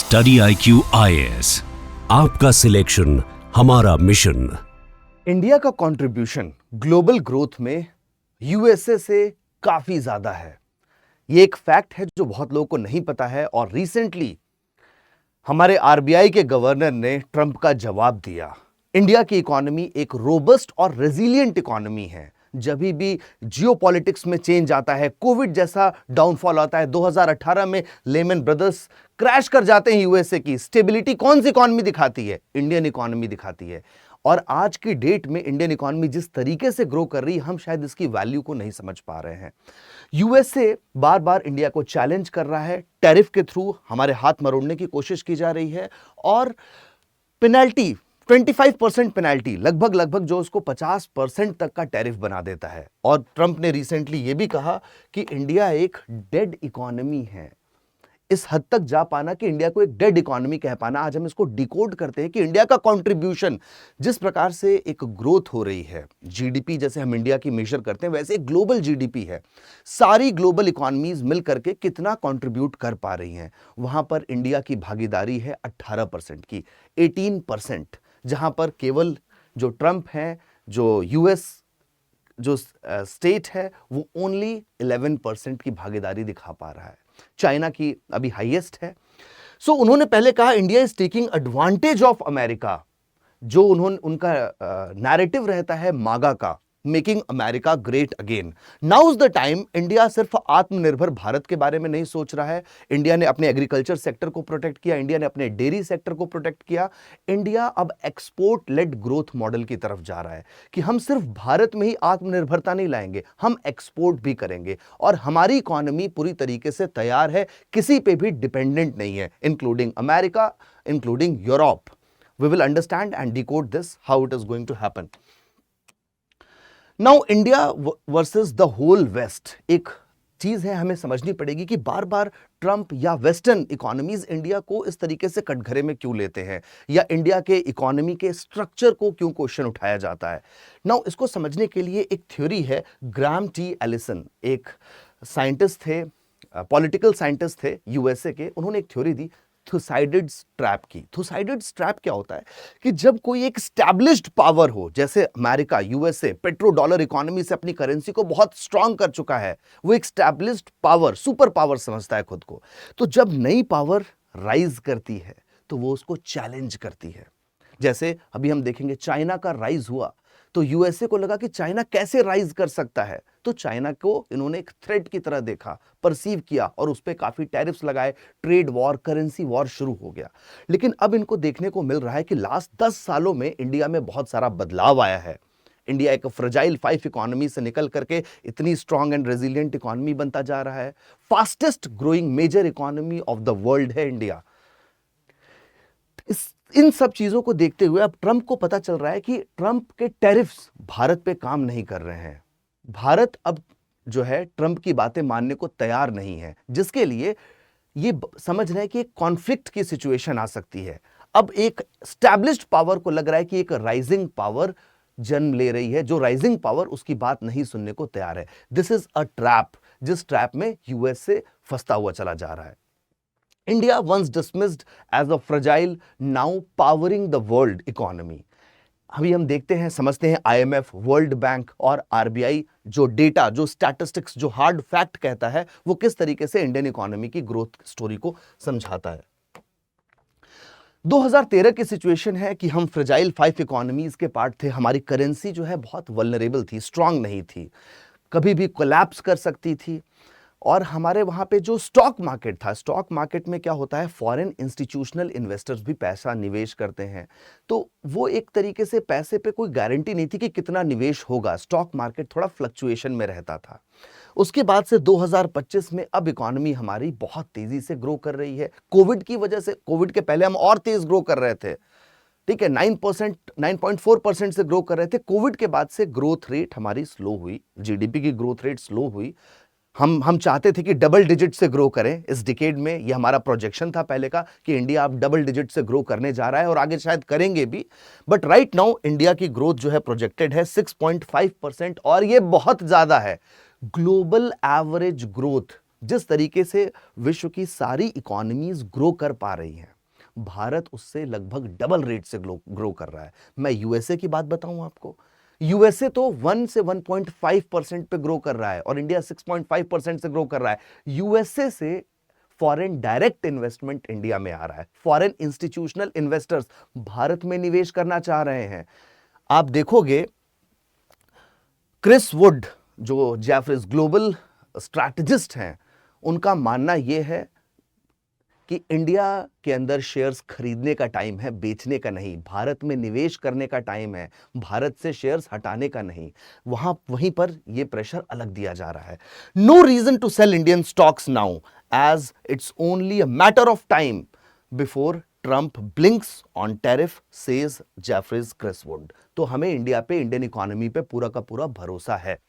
Study IQ IAS, आपका selection हमारा mission. India का कंट्रीब्यूशन ग्लोबल ग्रोथ में यूएसए से काफी ज्यादा है। ये एक फैक्ट है जो बहुत लोगों को नहीं पता है और रिसेंटली हमारे आरबीआई के गवर्नर ने ट्रंप का जवाब दिया। इंडिया की इकोनॉमी एक रोबस्ट और रेजिलिएंट इकोनॉमी है। जब भी जियोपॉलिटिक्स में चेंज आता है, कोविड जैसा डाउनफॉल आता है, 2018 में लेमन ब्रदर्स क्रैश कर जाते हैं यूएसए की, स्टेबिलिटी कौन सी इकोनॉमी दिखाती है? इंडियन इकोनॉमी दिखाती है। और आज की डेट में इंडियन इकोनॉमी जिस तरीके से ग्रो कर रही है, हम शायद इसकी वैल्यू को नहीं समझ पा रहे हैं। यूएसए बार बार इंडिया को चैलेंज कर रहा है, टैरिफ के थ्रू हमारे हाथ मरोड़ने की कोशिश की जा रही है और पेनल्टी 25% पेनल्टी लगभग जो उसको 50% तक का टैरिफ बना देता है। और ट्रंप ने रिसेंटली यह भी कहा कि इंडिया एक डेड इकोनॉमी है। इस हद तक जा पाना कि इंडिया को एक डेड इकोनॉमी कह पाना, आज हम इसको डिकोड करते हैं कि इंडिया का कंट्रीब्यूशन जिस प्रकार से एक ग्रोथ हो रही है, जीडीपी जैसे हम इंडिया की मेजर करते हैं वैसे ग्लोबल जीडीपी है, सारी ग्लोबल इकोनॉमीज मिल करके कितना कंट्रीब्यूट कर पा रही हैं, वहां पर इंडिया की भागीदारी है 18% की, 18%, जहां पर केवल जो ट्रंप है, जो यूएस जो स्टेट है, वो ओनली 11% की भागीदारी दिखा पा रहा है। चाइना की अभी हाईएस्ट है। सो उन्होंने पहले कहा India is taking advantage of America, जो उनका नैरेटिव रहता है मागा का, making America great again. Now is the time. India सिर्फ आत्मनिर्भर भारत के बारे में नहीं सोच रहा है। इंडिया ने अपने एग्रीकल्चर सेक्टर को प्रोटेक्ट किया, इंडिया ने अपने डेयरी सेक्टर को प्रोटेक्ट किया। इंडिया अब एक्सपोर्ट लेड ग्रोथ मॉडल की तरफ जा रहा है कि हम सिर्फ भारत में ही आत्मनिर्भरता नहीं लाएंगे, हम एक्सपोर्ट भी करेंगे और हमारी इकोनॉमी पूरी तरीके से तैयार है, किसी पे भी डिपेंडेंट नहीं है, including America, including Europe. We will understand and decode this how it is going to happen. Now India versus the whole West, एक चीज है हमें समझनी पड़ेगी कि बार बार ट्रंप या वेस्टर्न इकोनॉमीज इंडिया को इस तरीके से कटघरे में क्यों लेते हैं, या इंडिया के इकोनॉमी के स्ट्रक्चर को क्यों क्वेश्चन उठाया जाता है। नाउ इसको समझने के लिए एक थ्योरी है, ग्राहम टी एलिसन एक साइंटिस्ट थे, पॉलिटिकल साइंटिस्ट थे यूएसए के, उन्होंने एक थ्योरी दी थुसाइडिड्स ट्रैप की। थुसाइडिड्स ट्रैप क्या होता है कि जब कोई एक स्टैब्लिश्ड पावर हो, जैसे America, USA petro dollar economy से अपनी करेंसी को बहुत स्ट्रांग कर चुका है, वो एक स्टैब्लिश्ड पावर, सुपर पावर समझता है खुद को, तो जब नई पावर राइज करती है तो वो उसको चैलेंज करती है। जैसे अभी हम देखेंगे चाइना का राइज हुआ तो यूएसए को लगा कि चाइना कैसे राइज कर सकता है, तो चाइना को इन्होंने एक थ्रेट की तरह देखा, परसीव किया और उस पर काफी टैरिफ्स लगाए, ट्रेड वॉर, करेंसी वॉर शुरू हो गया। लेकिन अब इनको देखने को मिल रहा है कि लास्ट 10 सालों में इंडिया में बहुत सारा बदलाव आया है। इंडिया एक फ्रेजाइल 5 इकोनॉमी से निकल करके इतनी स्ट्रांग एंड रेजिलिएंट इकोनॉमी बनता जा रहा है। Fastest growing major economy of the world है इंडिया। इन सब चीजों को देखते हुए अब ट्रंप को पता चल रहा है कि ट्रंप के टैरिफ्स भारत पे काम नहीं कर रहे हैं। भारत अब जो है ट्रंप की बातें मानने को तैयार नहीं है, जिसके लिए ये समझ रहे हैं कि एक कॉन्फ्लिक्ट की सिचुएशन आ सकती है। अब एक स्टैब्लिश्ड पावर को लग रहा है कि एक राइजिंग पावर जन्म ले रही है, जो राइजिंग पावर उसकी बात नहीं सुनने को तैयार है। दिस इज अ ट्रैप, जिस ट्रैप में यूएसए फंसता हुआ चला जा रहा है। India, once dismissed as a fragile, now powering the world economy. अभी हम देखते हैं, समझते हैं IMF, वर्ल्ड बैंक और आरबीआई जो डेटा, जो स्टैटिस्टिक्स, जो हार्ड फैक्ट कहता है, वो किस तरीके से इंडियन इकोनॉमी की ग्रोथ स्टोरी को समझाता है। 2013 की सिचुएशन है कि हम फ्रेजाइल 5 इकोनॉमीज के पार्ट थे। हमारी करेंसी जो है बहुत वल्नरेबल थी, स्ट्रांग नहीं थी, कभी भी कोलैप्स कर सकती थी। और हमारे वहां पे जो स्टॉक मार्केट था, स्टॉक मार्केट में क्या होता है, फॉरेन इंस्टीट्यूशनल इन्वेस्टर्स भी पैसा निवेश करते हैं, तो वो एक तरीके से पैसे पे कोई गारंटी नहीं थी कि कितना निवेश होगा। स्टॉक मार्केट थोड़ा फ्लक्चुएशन में रहता था। उसके बाद से 2025 में अब इकोनॉमी हमारी बहुत तेजी से ग्रो कर रही है। कोविड की वजह से, कोविड के पहले हम और तेज ग्रो कर रहे थे, ठीक है, 9%, 9.4% से ग्रो कर रहे थे। कोविड के बाद से ग्रोथ रेट हमारी स्लो हुई, जीडीपी की ग्रोथ रेट स्लो हुई। हम चाहते थे कि डबल डिजिट से ग्रो करें इस डिकेड में, ये हमारा प्रोजेक्शन था पहले का कि इंडिया अब डबल डिजिट से ग्रो करने जा रहा है और आगे शायद करेंगे भी। बट राइट नाउ इंडिया की ग्रोथ जो है प्रोजेक्टेड है 6.5% और ये बहुत ज्यादा है। ग्लोबल एवरेज ग्रोथ जिस तरीके से विश्व की सारी इकोनॉमीज ग्रो कर पा रही हैं, भारत उससे लगभग डबल रेट से ग्रो कर रहा है। मैं यूएसए की बात बताऊं आपको, यूएसए तो 1 से 1.5% पे ग्रो कर रहा है और इंडिया 6.5% से ग्रो कर रहा है। यूएसए से फॉरेन डायरेक्ट इन्वेस्टमेंट इंडिया में आ रहा है, फॉरेन इंस्टीट्यूशनल इन्वेस्टर्स भारत में निवेश करना चाह रहे हैं। आप देखोगे क्रिस वुड जो जेफरीज ग्लोबल स्ट्रैटेजिस्ट हैं, उनका मानना यह है कि इंडिया के अंदर शेयर्स खरीदने का टाइम है, बेचने का नहीं। भारत में निवेश करने का टाइम है, भारत से शेयर्स हटाने का नहीं। वहीं पर यह प्रेशर अलग दिया जा रहा है। No reason to sell Indian stocks now as it's only a matter of time before Trump blinks on tariff, says Jefferies Chris Wood. तो हमें इंडिया पे, इंडियन इकोनॉमी पे पूरा का पूरा भरोसा है।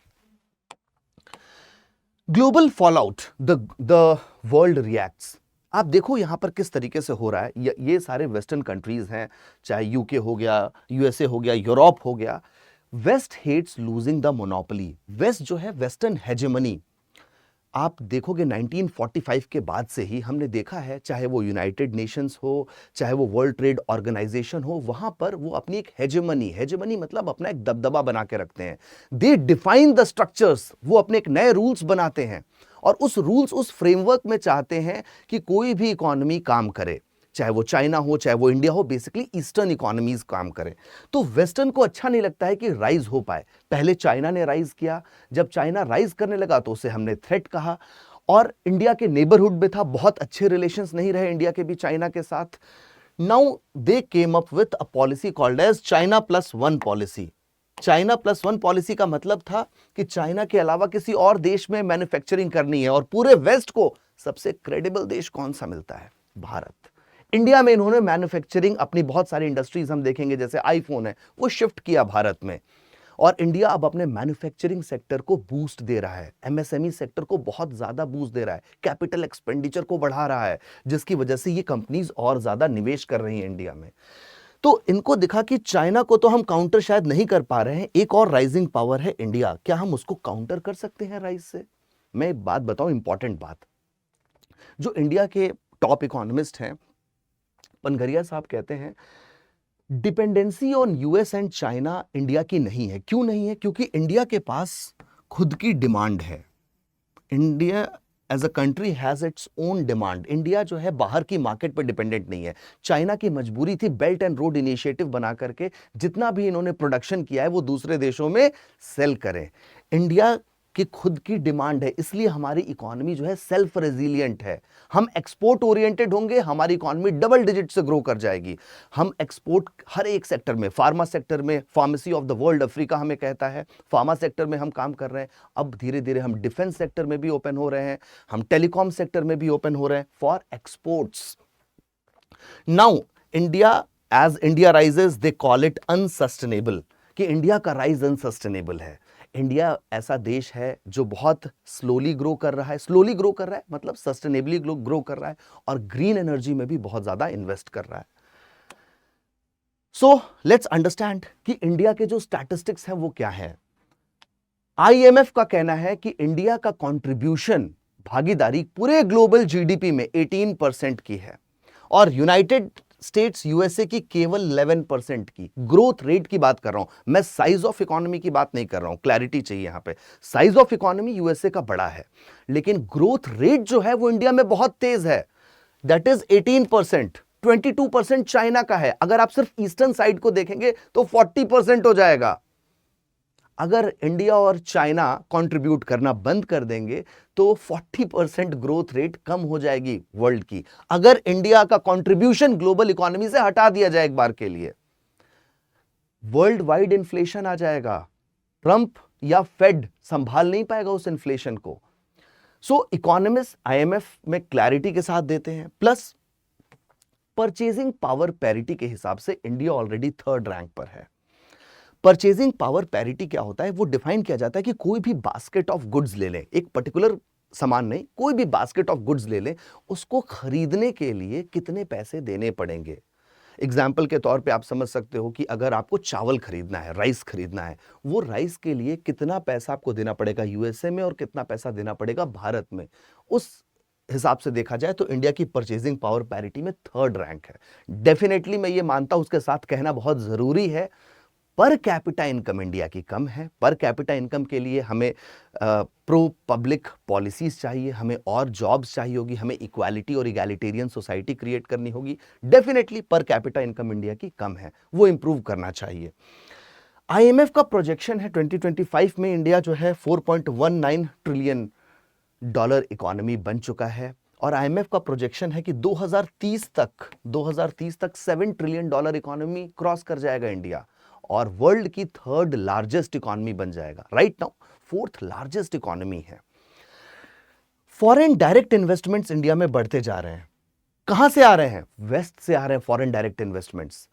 Global fallout, the world reacts. आप देखो यहां पर किस तरीके से हो रहा है। ये सारे वेस्टर्न कंट्रीज हैं, चाहे यूके हो गया, यूएसए हो गया, यूरोप हो गया। West hates losing the monopoly. West जो है, वेस्टर्न हेजेमनी, आप देखोगे 1945 के बाद से ही हमने देखा है, चाहे वो यूनाइटेड नेशंस हो, चाहे वो वर्ल्ड ट्रेड ऑर्गेनाइजेशन हो, वहां पर वो अपनी एक हेजेमनी मतलब अपना एक दबदबा बना के रखते हैं। दे डिफाइन द स्ट्रक्चर्स, वो अपने एक नए रूल्स बनाते हैं और उस रूल्स, उस फ्रेमवर्क में चाहते हैं कि कोई भी इकोनॉमी काम करे, चाहे वो चाइना हो, चाहे वो इंडिया हो, बेसिकली ईस्टर्न इकोनॉमीज काम करें। तो वेस्टर्न को अच्छा नहीं लगता है कि राइज हो पाए। पहले चाइना ने राइज किया, जब चाइना राइज करने लगा तो उसे हमने थ्रेट कहा और इंडिया के नेबरहुड में था, बहुत अच्छे रिलेशंस नहीं रहे इंडिया के भी चाइना के साथ। Now they came up with a policy called as China plus one policy. China plus one policy का मतलब था कि चाइना के अलावा किसी और देश में मैन्युफैक्चरिंग करनी है और पूरे वेस्ट को सबसे क्रेडिबल देश कौन सा मिलता है? भारत। इंडिया में इन्होंने मैन्युफैक्चरिंग, अपनी बहुत सारी इंडस्ट्रीज हम देखेंगे जैसे आईफोन है, वो शिफ्ट किया भारत में और इंडिया अब अपने मैन्युफैक्चरिंग सेक्टर को बूस्ट दे रहा है, एमएसएमई सेक्टर को बहुत ज्यादा बूस्ट दे रहा है, कैपिटल एक्सपेंडिचर को बढ़ा रहा है, जिसकी वजह से ये कंपनीज और ज्यादा निवेश कर रही हैं इंडिया में। तो इनको दिखा कि चाइना को तो हम काउंटर शायद नहीं कर पा रहे हैं, एक और राइजिंग पावर है इंडिया, क्या हम उसको काउंटर कर सकते हैं राइज से? मैं एक बात बताऊं, इंपॉर्टेंट बात, जो इंडिया के टॉप इकोनॉमिस्ट हैं पनघरिया साहब कहते हैं dependency on US and China India की नहीं है। क्यों नहीं है? क्योंकि इंडिया के पास खुद की डिमांड है। India as a country has its own demand. India जो है बाहर की मार्केट पर डिपेंडेंट नहीं है। चाइना की मजबूरी थी बेल्ट एंड रोड इनिशिएटिव बना करके जितना भी इन्होंने प्रोडक्शन किया है वो दूसरे देशों में सेल करें। इंडिया की खुद की डिमांड है, इसलिए हमारी इकोनॉमी जो है सेल्फ रेजिलिएंट है। हम एक्सपोर्ट ओरिएंटेड होंगे, हमारी इकोनॉमी डबल डिजिट से ग्रो कर जाएगी। हम एक्सपोर्ट हर एक सेक्टर में, फार्मा सेक्टर में, pharmacy of the world Africa हमें कहता है, फार्मा सेक्टर में हम काम कर रहे हैं। अब धीरे धीरे हम डिफेंस सेक्टर में भी ओपन हो रहे हैं, हम टेलीकॉम सेक्टर में भी ओपन हो रहे हैं for exports. Now India, as India rises they call it unsustainable, कि इंडिया का राइज अनसस्टेनेबल है। इंडिया ऐसा देश है जो बहुत स्लोली ग्रो कर रहा है, स्लोली ग्रो कर रहा है मतलब सस्टेनेबली ग्रो कर रहा है और ग्रीन एनर्जी में भी बहुत ज्यादा इन्वेस्ट कर रहा है। सो लेट्स अंडरस्टैंड कि इंडिया के जो स्टैटिस्टिक्स हैं वो क्या है। आईएमएफ का कहना है कि इंडिया का कंट्रीब्यूशन, भागीदारी पूरे ग्लोबल जीडीपी में 18% की है और यूनाइटेड स्टेट्स यूएसए की केवल 11% की। ग्रोथ रेट की बात कर रहा हूं मैं, साइज ऑफ इकोनॉमी की बात नहीं कर रहा हूं, क्लैरिटी चाहिए यहां पे। साइज ऑफ इकोनॉमी यूएसए का बड़ा है लेकिन ग्रोथ रेट जो है वो इंडिया में बहुत तेज है, दैट इज 18%। 22% चाइना का है। अगर आप सिर्फ ईस्टर्न साइड को देखेंगे तो 40% हो जाएगा। अगर इंडिया और चाइना कंट्रीब्यूट करना बंद कर देंगे तो 40% ग्रोथ रेट कम हो जाएगी वर्ल्ड की। अगर इंडिया का कंट्रीब्यूशन ग्लोबल इकोनॉमी से हटा दिया जाए एक बार के लिए, वर्ल्ड वाइड इन्फ्लेशन आ जाएगा। ट्रंप या फेड संभाल नहीं पाएगा उस इन्फ्लेशन को। सो इकोनॉमिस्ट आईएमएफ में क्लैरिटी के साथ देते हैं। प्लस परचेजिंग पावर पैरिटी के हिसाब से इंडिया ऑलरेडी 3rd रैंक पर है। परचेजिंग पावर पैरिटी क्या होता है? वो डिफाइन किया जाता है कि कोई भी बास्केट ऑफ गुड्स ले लें, एक पर्टिकुलर सामान नहीं, कोई भी बास्केट ऑफ गुड्स ले लें, उसको खरीदने के लिए कितने पैसे देने पड़ेंगे। एग्जाम्पल के तौर पे आप समझ सकते हो कि अगर आपको चावल खरीदना है, राइस खरीदना है, वो राइस के लिए कितना पैसा आपको देना पड़ेगा यूएसए में और कितना पैसा देना पड़ेगा भारत में। उस हिसाब से देखा जाए तो इंडिया की परचेजिंग पावर पैरिटी में थर्ड रैंक है। डेफिनेटली मैं ये मानता हूं, उसके साथ कहना बहुत जरूरी है, पर कैपिटा इनकम इंडिया की कम है। पर कैपिटा इनकम के लिए हमें प्रो पब्लिक पॉलिसीज चाहिए, हमें और जॉब्स चाहिए होगी, हमें इक्वालिटी और इगैलिटेरियन सोसाइटी क्रिएट करनी होगी। Definitely per capita income India की कम है, वो इंप्रूव करना चाहिए। आईएमएफ का प्रोजेक्शन है 2025 में इंडिया जो है 4.19 ट्रिलियन डॉलर इकोनॉमी बन चुका है, और आईएमएफ का प्रोजेक्शन है कि 2030 तक 7 ट्रिलियन डॉलर इकोनॉमी क्रॉस कर जाएगा इंडिया, और वर्ल्ड की थर्ड लार्जेस्ट इकोनॉमी बन जाएगा। Right now fourth largest economy है। फॉरेन डायरेक्ट इन्वेस्टमेंट्स इंडिया में बढ़ते जा रहे हैं। कहां से आ रहे हैं? वेस्ट से आ रहे हैं foreign direct investments.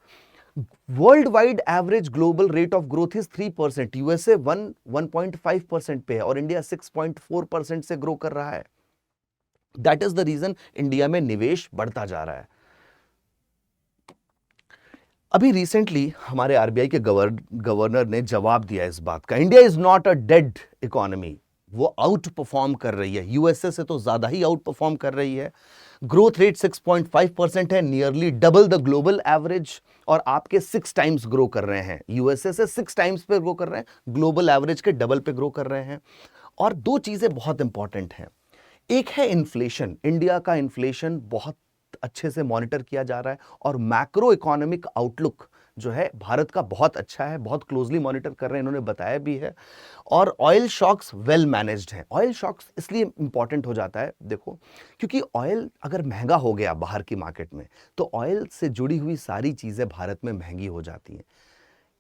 World wide average global rate of growth is 3%, USA 1.5% पे है, और इंडिया 6.4% से ग्रो कर रहा है। That is the reason India में निवेश बढ़ता जा रहा है। अभी रिसेंटली हमारे आरबीआई के गवर्नर ने जवाब दिया इस बात का, India is not a dead economy. वो आउट परफॉर्म कर रही है, यूएसए से तो ज्यादा ही आउट परफॉर्म कर रही है। ग्रोथ रेट 6.5% है, nearly double the global average, और आपके 6 टाइम्स ग्रो कर रहे हैं। यूएसए से 6 टाइम्स पे ग्रो कर रहे हैं, ग्लोबल एवरेज के डबल पे ग्रो कर रहे हैं। और दो चीजें बहुत इंपॉर्टेंट हैं। एक है इन्फ्लेशन, इंडिया का इन्फ्लेशन बहुत अच्छे से मॉनिटर किया जा रहा है, और मैक्रो इकोनॉमिक आउटलुक जो है भारत का बहुत अच्छा है, बहुत क्लोजली मॉनिटर कर रहे हैं, इन्होंने बताया भी है। और ऑयल शॉक्स वेल मैनेज्ड हैं। ऑयल शॉक्स इसलिए इंपॉर्टेंट हो जाता है, देखो, क्योंकि ऑयल अगर महंगा हो गया बाहर की मार्केट में, तो ऑयल से जुड़ी हुई सारी चीजें भारत में महंगी हो जाती हैं।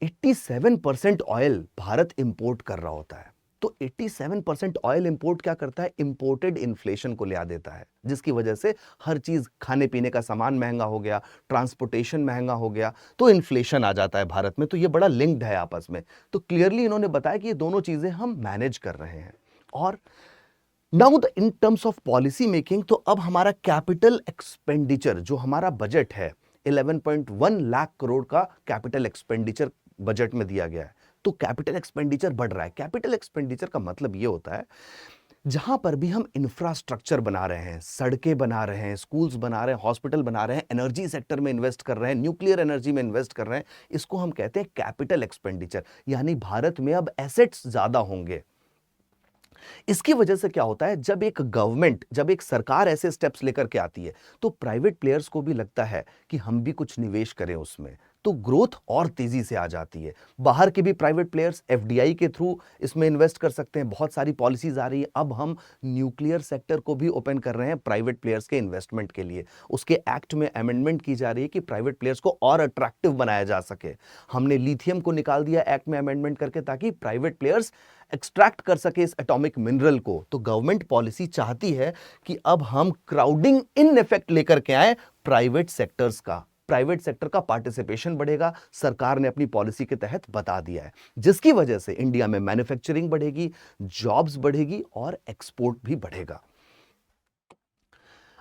87% ऑयल भारत इंपोर्ट कर रहा होता है, तो 87% ऑयल इंपोर्ट क्या करता है? इंपोर्टेड इन्फ्लेशन को ले आ देता है, जिसकी वजह से हर चीज, खाने पीने का सामान महंगा हो गया, ट्रांसपोर्टेशन महंगा हो गया, तो इन्फ्लेशन आ जाता है भारत में। तो ये बड़ा लिंक्ड है आपस में। तो क्लियरली इन्होंने बताया कि ये दोनों चीजें हम मैनेज कर रहे हैं। और now in terms of policy making, तो अब हमारा कैपिटल एक्सपेंडिचर, जो हमारा बजट है 11.1 लाख करोड़ का कैपिटल एक्सपेंडिचर बजट में दिया गया है, तो कैपिटल एक्सपेंडिचर बढ़ रहा है। कैपिटल एक्सपेंडिचर का मतलब यह होता है जहां पर भी हम इंफ्रास्ट्रक्चर बना रहे हैं, सड़कें बना रहे हैं, स्कूल्स बना रहे हैं, हॉस्पिटल बना रहे हैं, एनर्जी सेक्टर में इन्वेस्ट कर रहे हैं, न्यूक्लियर एनर्जी में इन्वेस्ट कर रहे हैं, इसको हम कहते हैं कैपिटल एक्सपेंडिचर। यानी भारत में अब एसेट्स ज्यादा होंगे। इसकी वजह से क्या होता है, जब एक सरकार ऐसे स्टेप्स लेकर के आती है, तो प्राइवेट प्लेयर्स को भी लगता है कि हम भी कुछ निवेश करें उसमें, तो ग्रोथ और तेजी से आ जाती है। बाहर के भी प्राइवेट प्लेयर्स एफडीआई के थ्रू इसमें इन्वेस्ट कर सकते हैं। बहुत सारी पॉलिसीज आ रही है। अब हम न्यूक्लियर सेक्टर को भी ओपन कर रहे हैं प्राइवेट प्लेयर्स के इन्वेस्टमेंट के लिए। उसके एक्ट में अमेंडमेंट की जा रही है कि प्राइवेट प्लेयर्स को और अट्रैक्टिव बनाया जा सके। हमने लिथियम को निकाल दिया एक्ट में अमेंडमेंट करके, ताकि प्राइवेट प्लेयर्स एक्सट्रैक्ट कर सके इस एटॉमिक मिनरल को। तो गवर्नमेंट पॉलिसी चाहती है कि अब हम क्राउडिंग इन इफेक्ट लेकर के आए प्राइवेट सेक्टर का पार्टिसिपेशन बढ़ेगा। सरकार ने अपनी पॉलिसी के तहत बता दिया है, जिसकी वजह से इंडिया में मैन्युफैक्चरिंग बढ़ेगी, जॉब्स बढ़ेगी और एक्सपोर्ट भी बढ़ेगा।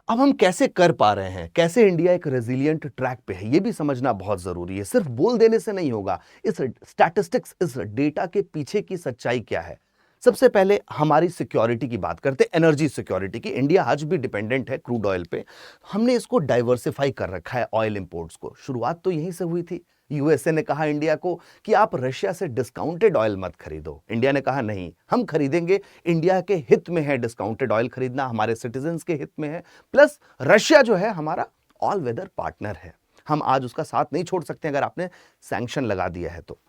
अब हम कैसे कर पा रहे हैं, कैसे इंडिया एक रेजिलिएंट ट्रैक पे है, यह भी समझना बहुत जरूरी है। सिर्फ बोल देने से नहीं होगा। इस स्टैटिस्टिक्स, इस डेटा के पीछे की सच्चाई क्या है? सबसे पहले हमारी सिक्योरिटी की बात करते हैं, एनर्जी सिक्योरिटी की। इंडिया आज भी डिपेंडेंट है क्रूड ऑयल पे। हमने इसको डाइवर्सिफाई कर रखा है ऑयल इंपोर्ट्स को। शुरुआत तो यहीं से हुई थी। यूएसए ने कहा इंडिया को कि आप रशिया से डिस्काउंटेड ऑयल मत खरीदो। इंडिया ने कहा नहीं, हम खरीदेंगे, इंडिया के हित में है डिस्काउंटेड ऑयल खरीदना, हमारे सिटीजन्स के हित में है। प्लस रशिया जो है हमारा ऑल वेदर पार्टनर है, हम आज उसका साथ नहीं छोड़ सकते अगर आपने सैंक्शन लगा दिया है तो।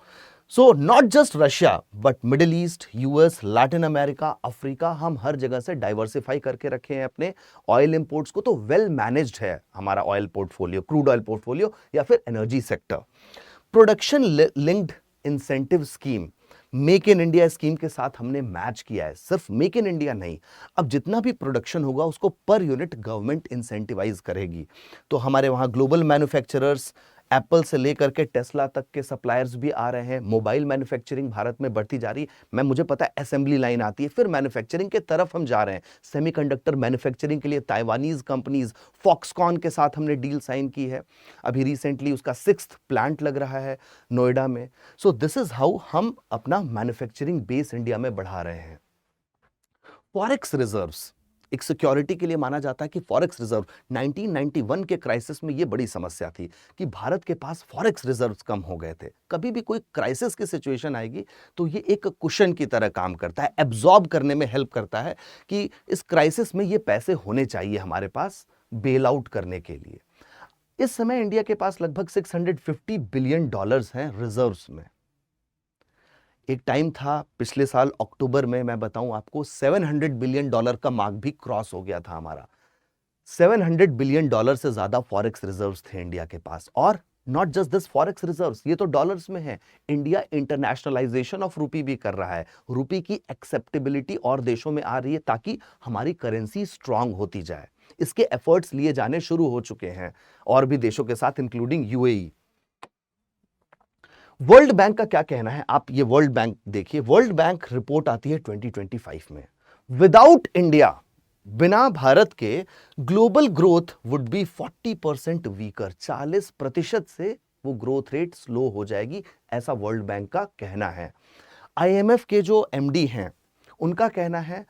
So not just Russia but middle east, US, Latin America, Africa, हम हर जगह से डाइवर्सिफाई करके रखे हैं अपने ऑयल इंपोर्ट्स को। तो वेल मैनेज्ड है हमारा oil portfolio, crude oil portfolio या फिर energy sector. Production linked incentive scheme, make in India scheme के साथ हमने मैच किया है। सिर्फ मेक इन इंडिया नहीं, अब जितना भी प्रोडक्शन होगा उसको पर यूनिट गवर्नमेंट इंसेंटिवाइज करेगी। तो हमारे वहां ग्लोबल मैन्युफैक्चरर्स, एप्पल से लेकर के टेस्ला तक के सप्लायर्स भी आ रहे हैं। मोबाइल मैन्युफैक्चरिंग भारत में बढ़ती जा रही है। मुझे पता है असेंबली लाइन आती है, फिर मैन्युफैक्चरिंग के तरफ हम जा रहे हैं। सेमीकंडक्टर मैन्युफैक्चरिंग के लिए ताइवानीज कंपनीज फॉक्सकॉन के साथ हमने डील साइन की है। अभी रिसेंटली उसका 6th प्लांट लग रहा है नोएडा में। सो दिस इज हाउ हम अपना मैन्युफैक्चरिंग बेस इंडिया में बढ़ा रहे हैं। फॉरेक्स रिजर्व्स, एक सिक्योरिटी के लिए माना जाता है कि फॉरेक्स रिजर्व 1991 के क्राइसिस में ये बड़ी समस्या थी कि भारत के पास फॉरेक्स रिजर्व्स कम हो गए थे। कभी भी कोई क्राइसिस की सिचुएशन आएगी तो ये एक कुशन की तरह काम करता है, एब्जॉर्ब करने में हेल्प करता है कि इस क्राइसिस में ये पैसे होने चाहिए हमारे पास बेल आउट करने के लिए। इस समय इंडिया के पास लगभग 650 बिलियन डॉलर्स हैं रिजर्व्स में। एक टाइम था पिछले साल अक्टूबर में, मैं बताऊं आपको, 700 बिलियन डॉलर का मार्क भी क्रॉस हो गया था हमारा। 700 बिलियन डॉलर से ज्यादा फॉरेक्स रिजर्व्स थे इंडिया के पास। और not just this forex reserves, ये तो डॉलर्स में है। इंडिया इंटरनेशनलाइजेशन ऑफ रूपी भी कर रहा है। रूपी की एक्सेप्टेबिलिटी और देशों में आ रही है ताकि हमारी करेंसी स्ट्रांग होती जाए। इसके एफर्ट्स लिए जाने शुरू हो चुके हैं और भी देशों के साथ, इंक्लूडिंग यूएई। वर्ल्ड बैंक का क्या कहना है, आप ये वर्ल्ड बैंक देखिए। वर्ल्ड बैंक रिपोर्ट आती है 2025 में, विदाउट इंडिया, बिना भारत के global growth would be 40% weaker. 40% से वो ग्रोथ रेट स्लो हो जाएगी, ऐसा वर्ल्ड बैंक का कहना है। आईएमएफ के जो एमडी हैं उनका कहना है,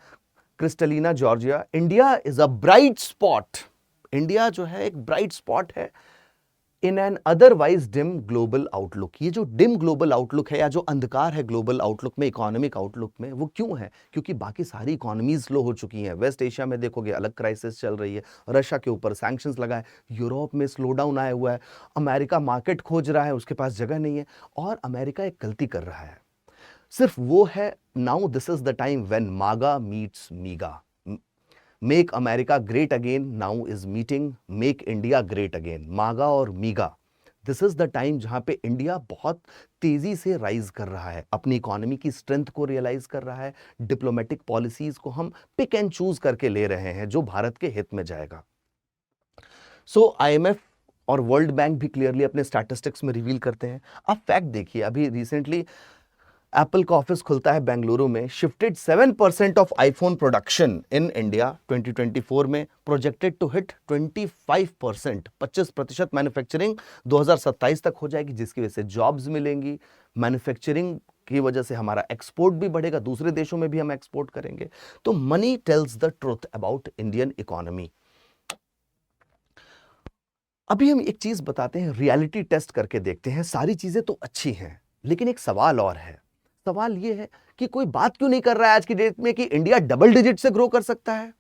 Kristalina Georgia, India is a bright spot. India जो है एक ब्राइट स्पॉट है in an otherwise dim global outlook. ये जो डिम ग्लोबल आउटलुक है या जो अंधकार है ग्लोबल आउटलुक में, इकोनॉमिक आउटलुक में, वो क्यों है? क्योंकि बाकी सारी इकोनॉमीज लो हो चुकी हैं। वेस्ट एशिया में देखोगे अलग क्राइसिस चल रही है, रशिया के ऊपर सैंक्शंस लगा है, यूरोप में स्लो डाउन आया हुआ है, अमेरिका मार्केट खोज रहा है, उसके पास जगह नहीं है। और अमेरिका एक गलती कर रहा है, सिर्फ वो है, now this is the time when MAGA meets MIGA. Make America great again now is meeting make India great again. MAGA और MIGA, this is the time जहां पे इंडिया बहुत तेजी से राइज कर रहा है, अपनी इकोनॉमी की स्ट्रेंथ को रियलाइज कर रहा है। डिप्लोमेटिक पॉलिसीज को हम पिक एंड चूज करके ले रहे हैं जो भारत के हित में जाएगा। सो आईएमएफ और वर्ल्ड बैंक भी क्लियरली अपने स्टैटिस्टिक्स में रिवील करते हैं। अब फैक्ट देखिए, अभी रिसेंटली एप्पल का ऑफिस खुलता है बेंगलुरु में, shifted 7% of iPhone production in India 2024 में, प्रोजेक्टेड टू हिट 25%, 25% मैन्युफैक्चरिंग 2027 तक हो जाएगी, जिसकी वजह से जॉब्स मिलेंगी। मैन्युफैक्चरिंग की वजह से हमारा एक्सपोर्ट भी बढ़ेगा, दूसरे देशों में भी हम एक्सपोर्ट करेंगे। तो money tells the truth about Indian economy. अभी हम एक चीज बताते हैं, रियलिटी टेस्ट करके देखते हैं। सारी चीजें तो अच्छी हैं, लेकिन एक सवाल और है। सवाल यह है कि कोई बात क्यों नहीं कर रहा है आज की डेट में कि इंडिया डबल डिजिट से ग्रो कर सकता है।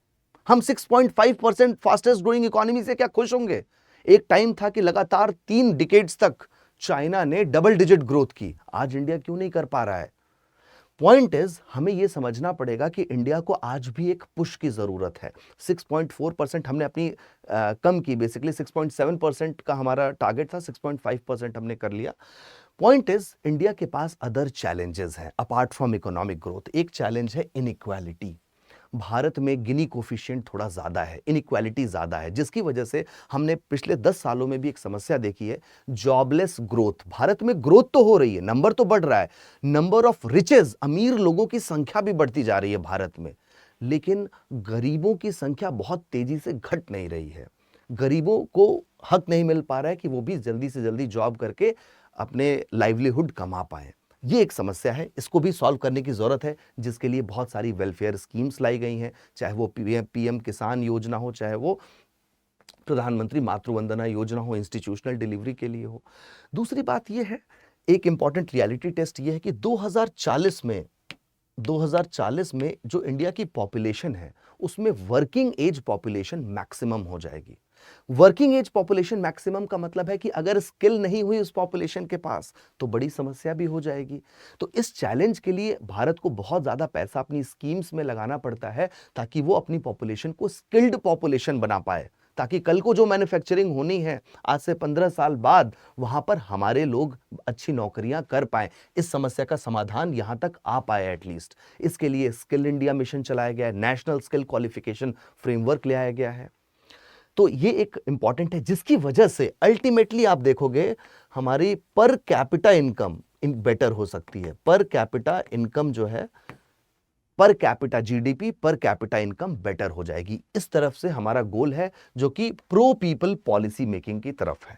हम 6.5% फास्टेस्ट ग्रोइंग इकोनॉमी से क्या खुश होंगे? एक टाइम था कि लगातार 3 डिकेड्स तक चाइना ने डबल डिजिट ग्रोथ की, आज इंडिया क्यों नहीं कर पा रहा है? पॉइंट इज, हमें यह समझना पड़ेगा कि इंडिया को आज भी एक पुश की जरूरत है। 6.4% हमने अपनी कम की, बेसिकली 6.7% का हमारा टारगेट था, 6.5% हमने कर लिया। पॉइंट इज, इंडिया के पास अदर चैलेंजेस हैं अपार्ट फ्रॉम इकोनॉमिक ग्रोथ। एक चैलेंज है इनइक्वालिटी। भारत में गिनी कोफिशिएंट थोड़ा ज्यादा है, इनइक्वालिटी ज्यादा है, जिसकी वजह से हमने पिछले 10 सालों में भी एक समस्या देखी है, जॉबलेस ग्रोथ। भारत में ग्रोथ तो हो रही है, नंबर तो बढ़ रहा है, नंबर ऑफ रिचेज, अमीर लोगों की संख्या भी बढ़ती जा रही है भारत में, लेकिन गरीबों की संख्या बहुत तेजी से घट नहीं रही है। गरीबों को हक नहीं मिल पा रहा है कि वो भी जल्दी से जल्दी जॉब करके अपने लाइवलीहुड कमा पाए। ये एक समस्या है, इसको भी सॉल्व करने की जरूरत है, जिसके लिए बहुत सारी वेलफेयर स्कीम्स लाई गई हैं, चाहे वो पीएम किसान योजना हो, चाहे वो प्रधानमंत्री मातृ वंदना योजना हो, इंस्टीट्यूशनल डिलीवरी के लिए हो। दूसरी बात यह है, एक इंपॉर्टेंट रियलिटी टेस्ट यह है कि 2040 में जो इंडिया की पॉपुलेशन है उसमें वर्किंग एज पॉपुलेशन मैक्सिमम हो जाएगी। वर्किंग एज पॉपुलेशन मैक्सिमम का मतलब है कि अगर स्किल नहीं हुई उस पॉपुलेशन के पास तो बड़ी समस्या भी हो जाएगी। तो इस चैलेंज के लिए भारत को बहुत ज्यादा पैसा अपनी स्कीम्स में लगाना पड़ता है ताकि वो अपनी पॉपुलेशन को स्किल्ड पॉपुलेशन बना पाए, ताकि कल को जो मैन्युफैक्चरिंग होनी है आज से 15 साल बाद, वहां पर हमारे लोग अच्छी नौकरियां कर पाए, इस समस्या का समाधान यहां तक आ पाए एटलीस्ट। इसके लिए स्किल इंडिया मिशन चलाया गया है, नेशनल स्किल क्वालिफिकेशन फ्रेमवर्क ले आया गया है। तो ये एक इंपॉर्टेंट है, जिसकी वजह से अल्टीमेटली आप देखोगे हमारी पर कैपिटा इनकम बेटर हो सकती है। पर कैपिटा इनकम जो है, per capita GDP, per capita income better हो जाएगी। इस तरफ से हमारा गोल है, जो कि प्रो पीपल पॉलिसी मेकिंग की तरफ है।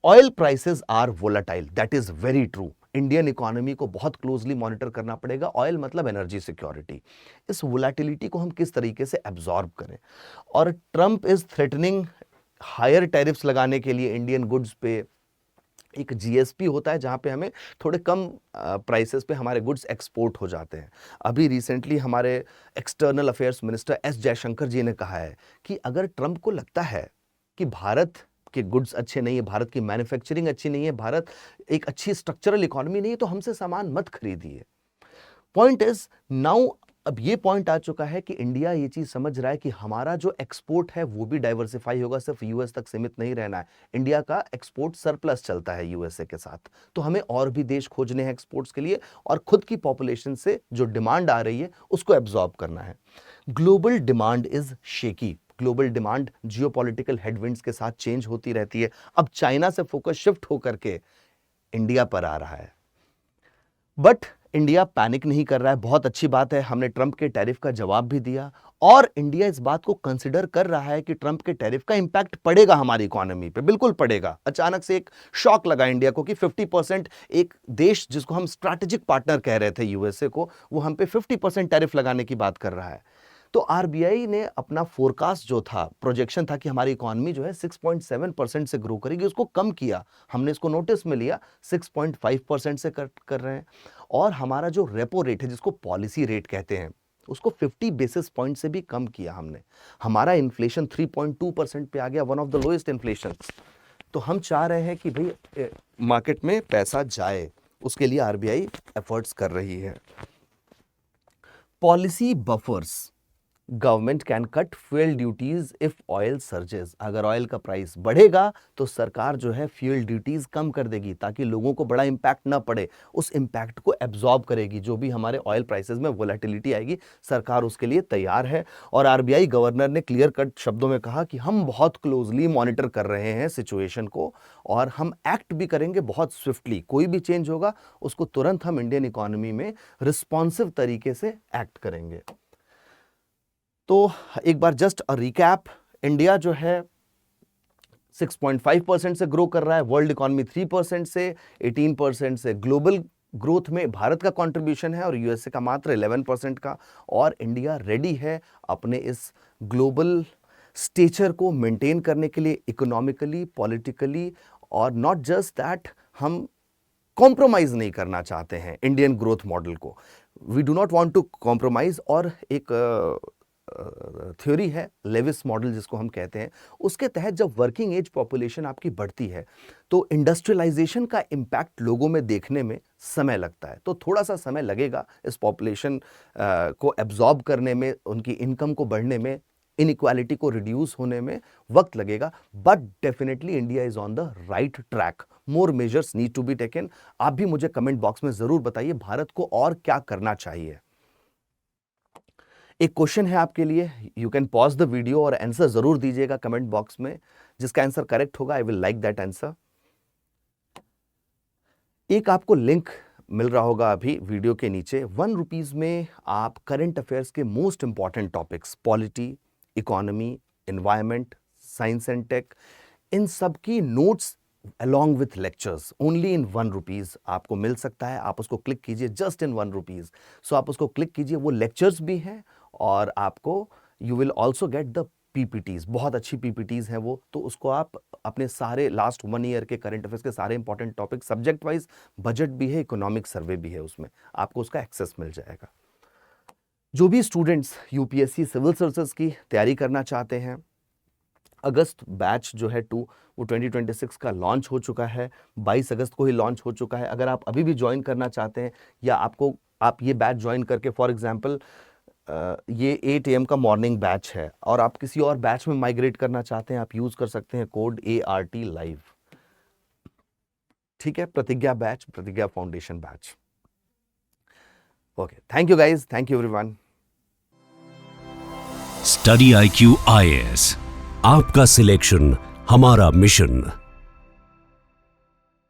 Oil prices are volatile, that is very true. Indian economy को बहुत क्लोजली मॉनिटर करना पड़ेगा। ऑयल मतलब एनर्जी सिक्योरिटी। इस वोलेटिलिटी को हम किस तरीके से एब्जॉर्ब करें। और Trump is threatening higher tariffs लगाने के लिए इंडियन गुड्स पे। एक जीएसपी होता है जहां पे हमें थोड़े कम प्राइसेस पे हमारे गुड्स एक्सपोर्ट हो जाते हैं। अभी रिसेंटली हमारे external affairs minister S Jaishankar ji ने कहा है कि अगर ट्रंप को लगता है कि भारत के गुड्स अच्छे नहीं है, भारत की मैन्युफैक्चरिंग अच्छी नहीं है, भारत एक अच्छी स्ट्रक्चरल इकोनॉमी नहीं है, तो हमसे सामान मत खरीदिए। पॉइंट इज नाउ अब ये पॉइंट आ चुका है कि इंडिया ये चीज समझ रहा है कि हमारा जो एक्सपोर्ट है वो भी डाइवर्सिफाई होगा, सिर्फ यूएस तक सीमित नहीं रहना है। इंडिया का एक्सपोर्ट सरप्लस चलता है यूएसए के साथ, तो हमें और भी देश खोजने हैं एक्सपोर्ट्स के लिए, और खुद की पॉपुलेशन से जो डिमांड आ रही है उसको एब्जॉर्ब करना है। Global demand is shaky. Global demand geopolitical headwinds के साथ चेंज होती रहती है। अब चाइना से फोकस शिफ्ट होकर के इंडिया पर आ रहा है, बट इंडिया पैनिक नहीं कर रहा है। बहुत अच्छी बात है, हमने ट्रंप के टैरिफ का जवाब भी दिया, और इंडिया इस बात को कंसिडर कर रहा है कि ट्रंप के टैरिफ का इंपैक्ट पड़ेगा हमारी इकोनॉमी पे, बिल्कुल पड़ेगा। अचानक से एक शॉक लगा इंडिया को कि 50% एक देश जिसको हम स्ट्रैटेजिक पार्टनर कह रहे थे यूएसए को, वो हम पे 50% टैरिफ लगाने की बात कर रहा है। तो आरबीआई ने अपना फोरकास्ट जो था, प्रोजेक्शन था कि हमारी इकोनॉमी जो है 6.7% से ग्रो करेगी, उसको कम किया। हमने इसको नोटिस में लिया, 6.5% से कर रहे हैं। और हमारा जो रेपो रेट है, जिसको पॉलिसी रेट कहते हैं, उसको 50 बेसिस पॉइंट से भी कम किया हमने। हमारा इन्फ्लेशन 3.2% पे आ गया, one of the lowest inflation. तो हम चाह रहे हैं कि भाई मार्केट में पैसा जाए, उसके लिए आरबीआई एफर्ट्स कर रही है। Policy buffers. Government can cut fuel duties if oil surges. अगर ऑयल का प्राइस बढ़ेगा तो सरकार जो है फ्यूल ड्यूटीज कम कर देगी, ताकि लोगों को बड़ा इंपैक्ट ना पड़े। उस इंपैक्ट को एब्जॉर्ब करेगी। जो भी हमारे ऑयल प्राइसेस में वोलेटिलिटी आएगी, सरकार उसके लिए तैयार है। और आरबीआई गवर्नर ने क्लियर कट शब्दों में कहा कि हम बहुत क्लोजली मॉनिटर कर रहे हैं सिचुएशन को, और हम एक्ट भी करेंगे बहुत स्विफ्टली। कोई भी चेंज होगा उसको तुरंत हम इंडियन इकोनॉमी में रिस्पॉन्सिव तरीके से एक्ट करेंगे। तो एक बार जस्ट अ रिकैप, इंडिया जो है 6.5% से ग्रो कर रहा है, वर्ल्ड इकोनॉमी 3% से, 18% से ग्लोबल ग्रोथ में भारत का कंट्रीब्यूशन है, और यूएसए का मात्र 11% का। और इंडिया रेडी है अपने इस ग्लोबल स्टेचर को मेंटेन करने के लिए, इकोनॉमिकली, पॉलिटिकली, और नॉट जस्ट दैट, हम कॉम्प्रोमाइज नहीं करना चाहते हैं इंडियन ग्रोथ मॉडल को। We do not want to compromise. और एक थ्योरी है लेविस मॉडल जिसको हम कहते हैं, उसके तहत जब वर्किंग एज पॉपुलेशन आपकी बढ़ती है तो इंडस्ट्रियलाइजेशन का इंपैक्ट लोगों में देखने में समय लगता है। तो थोड़ा सा समय लगेगा इस पॉपुलेशन को एब्जॉर्ब करने में, उनकी इनकम को बढ़ने में, इनइक्वालिटी को रिड्यूस होने में वक्त लगेगा। But definitely India is on the right track. More measures need to be taken. आप भी मुझे कमेंट बॉक्स में जरूर बताइए भारत को और क्या करना चाहिए। एक क्वेश्चन है आपके लिए, you can pause the video और आंसर जरूर दीजिएगा कमेंट बॉक्स में। जिसका आंसर करेक्ट होगा, I will like that answer. एक आपको लिंक मिल रहा होगा अभी वीडियो के नीचे। 1 रुपीज में आप करंट अफेयर्स के most important topics, polity, economy, environment, science and tech, इन सब की notes along with lectures only in 1 rupees आपको मिल सकता है। आप उसको क्लिक कीजिए, just in 1 rupees। सो आप उसको क्लिक कीजिए, वो लेक्चर्स भी हैं, और आपको you will also get the PPTs, बहुत अच्छी पीपीटीज हैं वो। तो उसको आप अपने सारे लास्ट 1 ईयर के करंट अफेयर्स के सारे important topic, subject wise, budget भी है, इकोनॉमिक सर्वे भी है, उसमें आपको उसका एक्सेस मिल जाएगा। जो भी स्टूडेंट्स यूपीएससी सिविल सर्विसेज की तैयारी करना चाहते हैं, अगस्त बैच जो है 2 वो 2026 का लॉन्च हो चुका है, 22 अगस्त को ही लॉन्च हो चुका है। अगर आप अभी भी ज्वाइन करना चाहते हैं, या आप ये बैच ज्वाइन करके, फॉर एग्जांपल ये 8 AM का मॉर्निंग बैच है, और आप किसी और बैच में माइग्रेट करना चाहते हैं, आप यूज कर सकते हैं कोड ART लाइव। ठीक है, प्रतिज्ञा बैच, प्रतिज्ञा foundation batch. Okay, thank you guys, thank you everyone. Study IQ IAS, आपका सिलेक्शन हमारा मिशन।